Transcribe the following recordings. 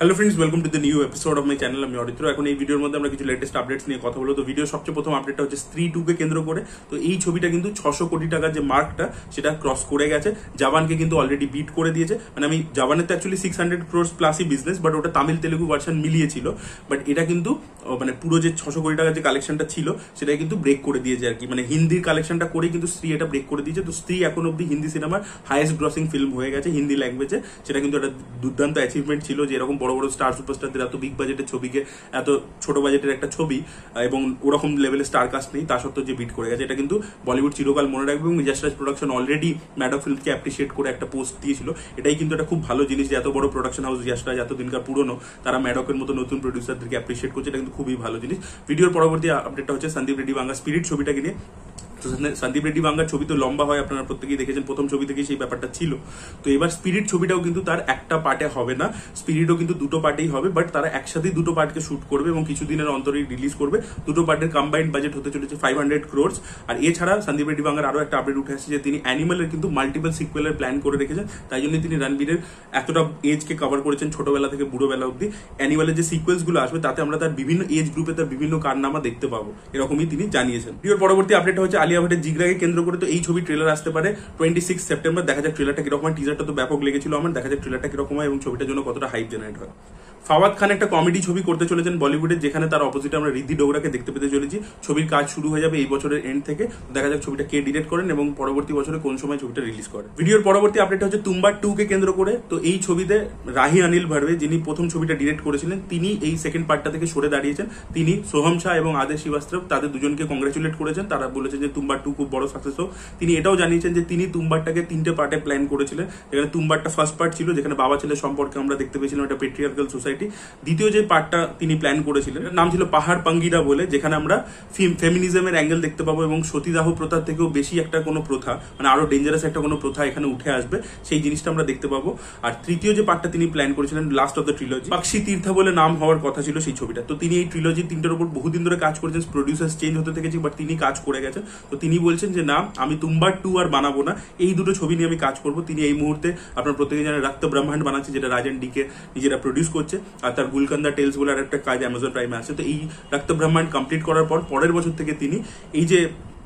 Hello friends, welcome to the new episode of my channel. আমি অরিত্র। এখন এই ভিডিওর মধ্যে আমরা কিছু লেটেস্ট আপডেটস নিয়ে কথা বলবো। তো ভিডিও সবচেয়ে প্রথম আপডেটটা হচ্ছে স্ত্রী 2 কে কেন্দ্র করে। তো এই ছবিটা কিন্তু 600 কোটি টাকার যে মার্কটা সেটা ক্রস করে গেছে। জাবানকে কিন্তু অলরেডি বিট করে দিয়েছে। মানে আমি জাবানের তো অ্যাকচুয়ালি 600 ক্রোর্স প্লাসই বিজনেস, বাট ওটা তামিল তেলেগু ভার্সন মিলিয়েছিল। বাট এটা কিন্তু মানে পুরো যে 600 কোটি টাকার যে কালেকশনটা ছিল সেটা কিন্তু ব্রেক করে দিয়েছে আর কি। মানে হিন্দির কালেকশনটা করেই কিন্তু স্ত্রী এটা ব্রেক করে দিয়েছে। তো স্ত্রী এখন অব্দি হিন্দি সিনেমার হাইয়েস্ট গ্রসিং ফিল্ম হয়ে গেছে হিন্দি ল্যাঙ্গুয়েজে। সেটা কিন্তু একটা দুর্দান্ত অ্যাচিভমেন্ট ছিল যে এরকম বড় বড় স্টার সুপারস্টার এত বিগ বাজেটের ছবিকে এত ছোট বাজেটের একটা ছবি এবং ওরকম লেভেলের স্টার কাস্ট নেই, তা সত্ত্বেও যে বিট করে গেছে, এটা কিন্তু বলিউড চিরকাল মনে রাখবে। এবং জাস্টরাজ প্রোডাকশন অলরেডি ম্যাডক ফিল্মকে অ্যাপ্রিসিয়েট করে একটা পোস্ট দিয়েছিল। এটাই কিন্তু একটা খুব ভালো জিনিস যে এত বড় প্রোডাকশন হাউস জাস্টরাজ এত দিনকার পুরনো, তারা ম্যাডকের মতো নতুন প্রডিউসারদেরকে অ্যাপ্রিসিয়েট করছে। এটা কিন্তু খুবই ভালো জিনিস। ভিডিওর পরবর্তী আপডেটটা হচ্ছে সন্দীপ রেড্ডি বাঙ্গা স্পিরিট ছবিটাকে নিয়ে। তো সন্দীপ রেড্ডি বাঙ্গার ছবি তো লম্বা হয়, আপনারা প্রত্যেকেই দেখেছেন, প্রথম ছবি থেকেই সেই ব্যাপারটা ছিল। তো এবার স্পিরিট ছবিটাও কিন্তু তার একটা পার্টে হবে না, স্পিরিটও কিন্তু দুটো পার্টেই হবে, বাট তারা একসাথেই দুটো পার্টকে শুট করবে এবং কিছুদিনের অন্তরেই রিলিজ করবে। দুটো পার্টের কম্বাইন্ড বাজেট হতে চলেছে 500 ক্রোর্স। আর এছাড়া সন্দীপ রেড্ডি বাঙ্গার আরো একটা আপডেট উঠে আসছে যে তিনি অ্যানিমালের কিন্তু মাল্টিপল সিকুয়েলের প্ল্যান করে রেখেছেন। তাই জন্য তিনি রণবীরের এতটা এজকে কভার করেছেন, ছোটবেলা থেকে বুড়োবেলা অব্দি। অ্যানিমালের যে সিকুয়েলস গুলো আসবে তাতে আমরা তার বিভিন্ন এজ গ্রুপে তার বিভিন্ন কারনামা দেখতে পাবো, এরকমই তিনি জানিয়েছেন। ভিডিওর পরবর্তী আপডেট হচ্ছে আলিয়া ভাটের জিগরাকে কেন্দ্র করে। তো এই ছবি ট্রেলার আসতে পারে 26 সেপ্টেম্বর। দেখা যাক ট্রেলারটা কিরকম হয়। টিজারটা তো ব্যাপক লেগেছিল আমার, দেখা যাক ট্রেলারটা কিরকম হয় এবং ছবিটার জন্য কতটা হাইপ জেনারেট হয়। ফাওয়াদ খান একটা কমেডি ছবি করতে চলেছেন বলিউডে, যেখানে তার অপোজিটে আমরা ঋদ্ধি ডোগরাকে দেখতে পেতে চলেছি। ছবির কাজ শুরু হয়ে যাবে এই বছরের এন্ড থেকে। দেখা যাক ছবিটা কে ডিরেক্ট করেন এবং পরবর্তী বছরে কোন সময় ছবিটা রিলিজ করে। ভিডিওর পরবর্তী আপডেট হচ্ছে তুম্বার 2 কে কেন্দ্র করে। তো এই ছবিতে রাহি অনিল ভার্বে, যিনি প্রথম ছবিটা ডিরেক্ট করেছিলেন, তিনি এই সেকেন্ড পার্টটা থেকে সরে দাঁড়িয়েছেন। তিনি সোহম শাহ এবং আদেশ শ্রীবাস্তব তাদের দুজনকে কংগ্রেচুলেট করেছেন। তারা বলেছেন যে তুম্বার 2 খুব বড় সাকসেস হোক। তিনি এটাও জানিয়েছেন যে তিনি তুম্বারটাকে 3টে পার্টে প্ল্যান করেছিলেন, যেখানে তুম্বারটা ফার্স্ট পার্ট ছিল, যেখানে বাবা ছেলের সম্পর্কে আমরা দেখতে পেয়েছিলাম একটা পেট্রিয়ার্কাল সোসাইটি। দ্বিতীয় যে পার্টটা তিনি প্ল্যান করেছিলেন নাম ছিল পাহাড় পাঙ্গিরা বলে, যেখানে আমরা ফেমিনিজমের অ্যাঙ্গেল দেখতে পাবো এবং সতীদাহ প্রথার থেকেও বেশি একটা কোনো প্রথা, মানে আরো ডেঞ্জারাস একটা কোনো প্রথা এখানে উঠে আসবে, সেই জিনিসটা আমরা দেখতে পাবো। আর তৃতীয় যে পার্টটা তিনি প্ল্যান করেছিলেন, last of the trilogy, Pakshi তীর্থা বলে নাম হওয়ার কথা ছিল সেই ছবিটা। তো তিনি এই ট্রিলজি 3টার উপর বহুদিন ধরে কাজ করেছেন, প্রডিউসার চেঞ্জ হতে থেকেছে, বাট তিনি কাজ করে গেছেন। তো তিনি বলছেন যে না, আমি তুম্বার 2 আর বানাবো না, এই দুটো ছবি নিয়ে আমি কাজ করবো। তিনি এই মুহূর্তে আপনার প্রত্যেকে জানেন রক্ত ব্রহ্মাণ্ড বানাচ্ছে, যেটা রাজন ডিকে নিজেরা প্রডিউস করছে, আর তার গুলকান্দা টেলস বলে আর একটা কাজ অ্যামাজন প্রাইমে আছে। তো এই রক্ত ব্রহ্মাণ্ড কমপ্লিট করার পর পরের বছর থেকে তিনি এই যে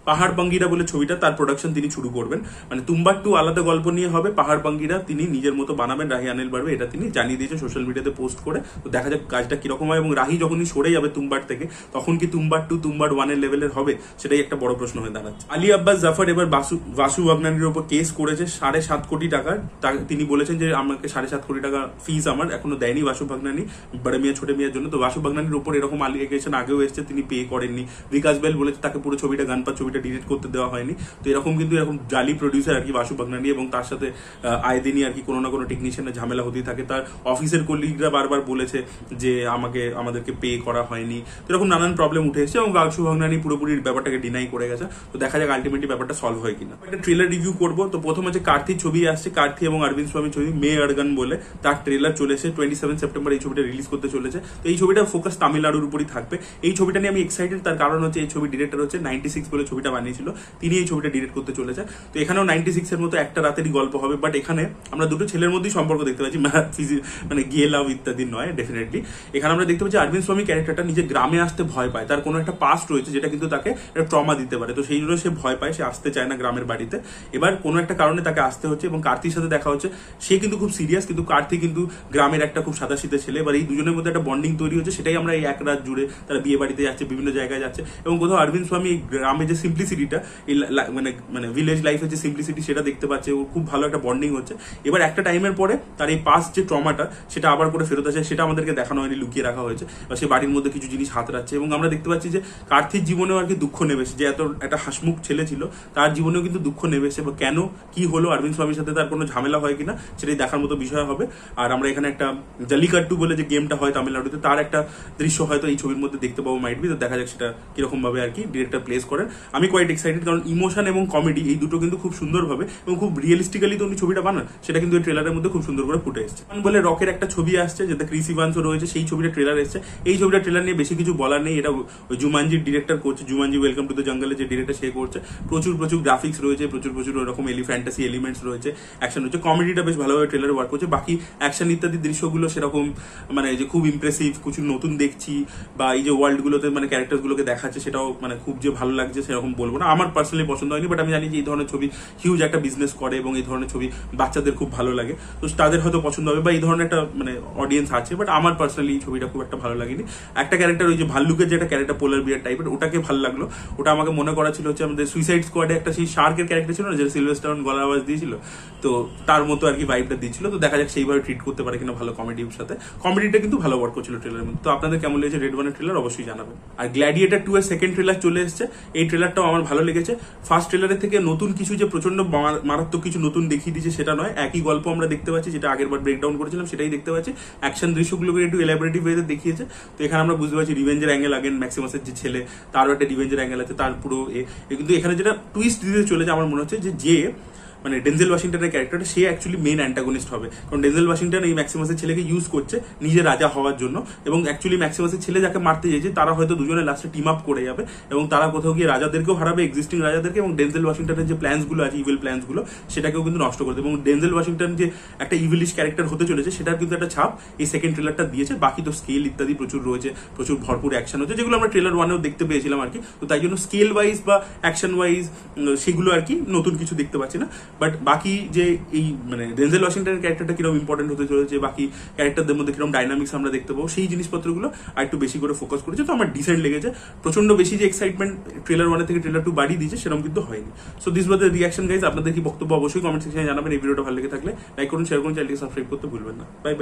পাহাড় পাঙ্গিরা বলে ছবিটা, তার প্রোডাকশন তিনি শুরু করবেন। মানে তুম্বার 2 আলাদা গল্প নিয়ে হবে, পাহাড় পাঙ্গিরা তিনি নিজের মতো বানাবেন। রাহি অনিল ভার্বে এটা তিনি জানিয়ে দিয়েছে সোশ্যাল মিডিয়াতে পোস্ট করে। তো দেখা যাক কাজটা কিরকম হয় এবং রাহি যখনই সরে যাবে তুম্বার থেকে, তখন কি তুম্বার 2 তুম্বার 1 এর লেভেলের হবে, সেটাই একটা বড় প্রশ্ন হয়ে দাঁড়াচ্ছে। আলী আব্বাস জাফর এবার বাসু বাগনানির উপর কেস করেছে 7.5 কোটি টাকার। তিনি বলেছেন যে আমাকে 7.5 কোটি টাকা ফিস আমার এখনো দেয়নি বাসু বাগনানি, বড় মিয়া ছোট মিয়ার জন্য। তো বাসু বাগনানির উপর এরকম আলিগেশন আগেও এসেছে, তিনি পে করেননি। বিকাশ বেল বলেছে তাকে পুরো ছবিটা গানপাত ছবিটা ডিলিট করতে দেওয়া হয়নি। তো এরকম কিন্তু এরকম জালি প্রডিউসার আর কি বাসু বাগনানি, এবং তার সাথে আয় দিনই আর কি কোনো না কোনো টেকনিশিয়ানের ঝামেলা হতেই থাকে। তার অফিসের কলিগরা বারবার বলেছে যে আমাদেরকে পে করা হয়নি। তো এরকম নানান প্রবলেম উঠে এসেছে এবং বাসু বাগনানি পুরোপুরি ব্যাপারটাকে ডিনাই করে গেছে। তো দেখা যাক আলটিমেটলি ব্যাপারটা সলভ হয় কিনা। একটা ট্রেলার রিভিউ করবো। তো প্রথম হচ্ছে কার্তির ছবি আসছে, কার্তি এবং অরবিন্দ স্বামীর ছবি মে আড়গান বলে, তার ট্রেলার চলেছে 27 সেপ্টেম্বর এই ছবিটা রিলিজ করতে চলেছে। তো এই ছবিটা ফোকাস তামিলনাড়ুর উপরই থাকবে। এই ছবিটা নিয়ে আমি এক্সাইটেড, তার কারণ হচ্ছে এই ছবি ডিরেক্টর হচ্ছে 96 বলে ছবিটা বানিয়েছিল, তিনি এই ছবিটা ডিরেক্ট করতে চলেছে। তো এখানেও 96 এর মতো একটা রাতেরই গল্প হবে, বাট এখানে আমরা দুটো ছেলের মধ্যেই সম্পর্ক দেখতে পাচ্ছি, মানে গিয়ে লাভ ইত্যাদি নয়। ডেফিনেটলি এখানে আমরা দেখতে পাচ্ছি অরবিন্দ স্বামী ক্যারেক্টারটা নিজে গ্রামে আসতে ভয় পায়, তার কোনো একটা পাস্ট রয়েছে যেটা কিন্তু তাকে একটা ট্রমা দিতে পারে। তো সেই জন্য সে ভয় পায়, সে আসতে চায় না গ্রামের বাড়িতে। এবার কোনো একটা কারণে তাকে আসতে হচ্ছে এবং কার্তির সাথে দেখা হচ্ছে। সে কিন্তু খুব সিরিয়াস, কিন্তু কার্তি কিন্তু গ্রামের একটা খুব সাদাসিধে ছেলে। এবার এই দুজনের মধ্যে একটা বন্ডিং তৈরি হচ্ছে, সেটাই আমরা এই এক রাত জুড়ে তারা বিয়ে বাড়িতে যাচ্ছে, বিভিন্ন জায়গায় যাচ্ছে এবং কোথাও অরবিন্দ স্বামী এই গ্রামে যে সিম্পলিসিটিটা, মানে ভিলেজ লাইফের যে সিম্পলিসিটি সেটা দেখতে পাচ্ছে, ও খুব ভালো একটা বন্ডিং হচ্ছে। এবার একটা টাইমের পরে তার এই পাস্ট যে ট্রমাটা সেটা আবার করে ফেরত আসে, সেটা আমাদেরকে দেখানো হয়নি, লুকিয়ে রাখা হয়েছে। বা সে বাড়ির মধ্যে কিছু জিনিস হাত রাখছে এবং আমরা দেখতে পাচ্ছি যে কার্তির জীবনেও আর কি দুঃখ নেমেছে, যে এত একটা হাসমুখ ছেলে ছিল তার জীবনেও কিন্তু দুঃখ নেমেছে। বা কেন কি হলো, অরবিন্দ স্বামীর সাথে তার কোনো ঝামেলা হয় কিনা সেটাই দেখার মতো বিষয় হবে। আর আমরা এখানে একটা জালিকাট্টু বলে যে গেমটা হয় তামিলনাড়ুতে, তার একটা দৃশ্য হয়তো এই ছবির মধ্যে দেখতে পাবো মাইট বি। তো দেখা যাক সেটা কিরকম ভাবে আর কি ডিরেক্টর প্লেস করেন। আমি আমি কোয়াইট এক্সাইটেড, কারণ ইমোশন এবং কমেডি এই দুটো কিন্তু খুব সুন্দরভাবে এবং খুব রিয়েলিস্টিক্যালি তো উনি ছবিটা বানান, সেটা কিন্তু এই ট্রেলারের মধ্যে খুব সুন্দর করে ফুটে এসেছে। বলে রকের একটা ছবি আসছে যেটা ক্রিস ইভান্সও রয়েছে, সেই ছবিটা ট্রেলার এসেছে। এই ছবিটা ট্রেলার নিয়ে বেশি কিছু বলার নেই, এটা ওই জুমানজির ডিরেক্টর করছে, জুমানজি ওয়েলকাম টু দ্য জঙ্গলের যে ডিরেক্টর সে করছে। প্রচুর গ্রাফিক্স রয়েছে, প্রচুর ওরকম ফ্যান্টাসি এলিমেন্টস রয়েছে, অ্যাকশন রয়েছে, কমেডিটা বেশ ভালোভাবে ট্রেলারে ওয়ার্ক করছে। বাকি অ্যাকশন ইত্যাদি দৃশ্যগুলো সেরকম মানে যে খুব ইমপ্রেসিভ, কিছু নতুন দেখছি বা এই যে ওয়ার্ল্ড গুলোতে মানে ক্যারেক্টার গুলোকে দেখাচ্ছে সেটাও মানে খুব যে ভালো লাগছে সেরকম বলবো না, আমার পার্সোনালি পছন্দ হয়নি। বাট আমি জানি যে এই ধরনের ছবি হিউজ একটা বিজনেস করে এবং এই ধরনের ছবি বাচ্চাদের খুব ভালো লাগে, তো তাদের হয়তো পছন্দ হবে বা এই ধরনের একটা মানে অডিয়েন্স আছে। বাট আমার পার্সোনালি এই ছবিটা খুব একটা ভালো লাগেনি। একটা ক্যারেক্টার ওই যে ভাল্লুকের যেটা ক্যারেক্টার পোলার বিয়ার টাইপের, ওটাকে ভালো লাগলো। ওটা আমাকে মনে করা ছিল হচ্ছে আমাদের সুইসাইড স্কোয়াডে একটা সেই শার্কের ক্যারেক্টার ছিল না, যেটা সিলভার স্টালোন গলার আওয়াজ দিয়েছিল, তো তার মতো আর কি ভাইবটা দিয়েছিল। তো দেখা যাক সেইভাবে ট্রিট করতে পারে কিনা ভালো কমেডির সাথে। কমেডিটা কিন্তু ভালো ওয়ার্ক করছিল ট্রেলারের মধ্যে। তো আপনাদের কেমন লেগেছে রেড ওয়ানের ট্রেলার অবশ্যই জানাবেন। আর গ্ল্যাডিয়েটর 2 এর সেকেন্ড ট্রেলার চলে এসেছে, এই ট্রেলারটাও আমার ভালো লেগেছে। ফার্স্ট ট্রেলারের থেকে নতুন কিছু যে প্রচন্ড মারাত্মক কিছু নতুন দেখিয়ে দিয়েছে সেটা নয়, একই গল্প আমরা দেখতে পাচ্ছি, যেটা আগের বার ব্রেকডাউন করেছিলাম সেটাই দেখতে পাচ্ছি। অ্যাকশন দৃশ্যগুলোকে একটু এলাবোরেটিভ ওয়েতে দেখিয়েছে। তো এখানে আমরা বুঝতে পারছি রিভেঞ্জের অ্যাঙ্গেল, আগেন ম্যাক্সিমাসের যে ছেলে তারও একটা রিভেঞ্জের অ্যাঙ্গেল আছে, তার পুরো কিন্তু এখানে যেটা টুইস্ট দিতে চলেছে আমার মনে হচ্ছে যে মানে ডেনজেল ওয়াশিংটনের ক্যারেক্টারটা সে অ্যাকচুয়ালি মেন অ্যান্টাগনিস্ট হবে। কারণ ডেনজেল ওয়াশিংটন এই ম্যাক্সিমাসের ছেলেকে ইউজ করছে নিজে রাজা হওয়ার জন্য, এবং অ্যাকচুয়ালি ম্যাক্সিমাসের ছেলে যাকে মারতে চাইছে তারা হয়তো দুজনে লাস্টে টিম আপ করে যাবে এবং তারা কোথাও গিয়ে রাজাদেরকেও হারাবে, এক্সিস্টিং রাজাদেরকে, এবং ডেনজেল ওয়াশিংটনের যে প্ল্যান্সগুলো আছে, ইভিল প্ল্যান্সগুলো, সেটাকেও কিন্তু নষ্ট করে দেবে। এবং ডেনজেল ওয়াশিংটন যে একটা ইভিলিশ ক্যারেক্টার হতে চলেছে সেটার কিন্তু একটা ছাপ এই সেকেন্ড ট্রেলারটা দিয়েছে। বাকি তো স্কেল ইত্যাদি প্রচুর রয়েছে, প্রচুর ভরপুর অ্যাকশন হচ্ছে, যেগুলো আমরা ট্রেলার ওয়ানেও দেখতে পেয়েছিলাম আর কি। তো তাই জন্য স্কেল ওয়াইজ বা অ্যাকশন ওয়াইজ সেগুলো আর কি নতুন কিছু দেখতে পাচ্ছি না। বাট বাকি যে এই মানে ডেনজেল ওয়াশিংটনের ক্যারেক্টারটা কিরকম ইম্পর্টেন্ট হতে চলেছে, বাকি ক্যারেক্টারদের মধ্যে কিরকম ডাইনামিক্স আমরা দেখতে পাবো, সেই জিনিসপত্রগুলো আর একটু বেশি করে ফোকাস করেছে। তো আমার ডিসেন্ট লেগেছে। প্রচন্ড বেশি যে এক্সাইটমেন্ট ট্রেলার 1 থেকে ট্রেলার 2 বাড়িয়ে দিয়েছে সেরকম কিন্তু হয়নি। So this was the reaction guys. আপনাদের কি বক্তব্য অবশ্যই কমেন্ট সেকশনে জানাবেন। এই ভিডিওটা ভালো লেগে থাকলে লাইক করুন, শেয়ার করুন, চ্যানেলকে সাবস্ক্রাইব করতে ভুলবেন না। Bye bye.